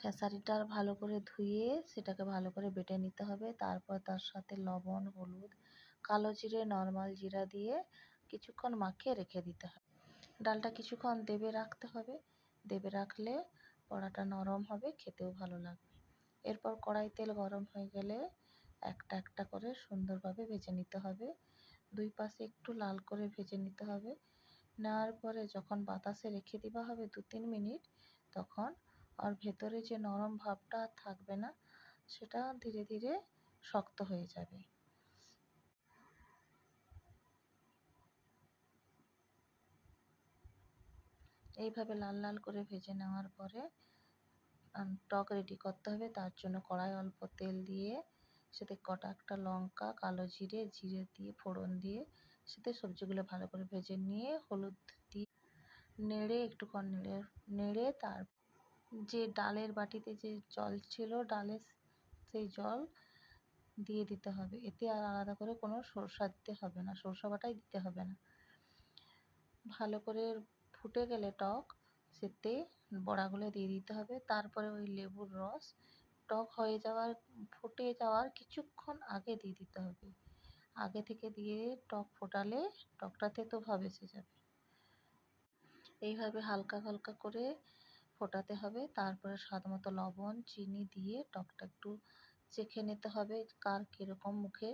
খেসারিটা ভালো করে ধুয়ে সেটাকে ভালো করে বেটে নিতে হবে। তারপর তার সাথে লবণ, হলুদ, কালো জিরে, নর্মাল জিরা দিয়ে কিছুক্ষণ মাখিয়ে রেখে দিতে হবে। ডালটা কিছুক্ষণ দেবে রাখতে হবে। দেবে রাখলে বড়াটা নরম হবে, খেতেও ভালো লাগবে। এরপর কড়াই তেল গরম হয়ে গেলে একটা একটা করে সুন্দরভাবে ভেজে নিতে হবে। দুই পাশে একটু লাল করে ভেজে নিতে হবে। নেওয়ার পরে যখন বাতাসে রেখে দেওয়া হবে 2-3 মিনিট, তখন আর ভেতরে যে নরম ভাবটা থাকবে না, সেটা ধীরে ধীরে শক্ত হয়ে যাবে। এইভাবে লাল লাল করে ভেজে নেওয়ার পরে টক রেডি করতে হবে। তার জন্য কড়াই অল্প তেল দিয়ে সাথে কটা একটা লঙ্কা, কালো জিরে দিয়ে ফোড়ন দিয়ে সাথে সবজিগুলো ভালো করে ভেজে নিয়ে হলুদ দিয়ে নেড়ে একটুক্ষণ নেড়ে তার যে ডালের বাটিতে যে জল ছিল ডালের, সেই জল দিয়ে দিতে হবে। এতে আর আলাদা করে কোনো সরষা দিতে হবে না, সরষা বাটাই দিতে হবে না। ভালো করে ফুটে গেলে টক, সেতে বড়াগুলো দিয়ে দিতে হবে। তারপরে ওই লেবুর রস টক হয়ে যাওয়ার, ফুটে যাওয়ার কিছুক্ষণ আগে দিয়ে দিতে হবে। আগে থেকে দিয়ে টক ফোটালে টকটা তেতো ভাব এসে যাবে। এইভাবে হালকা হালকা করে ফোটাতে হবে। তারপরে স্বাদ মতো লবণ, চিনি দিয়ে টকটা একটু চেখে নিতে হবে কার কীরকম মুখে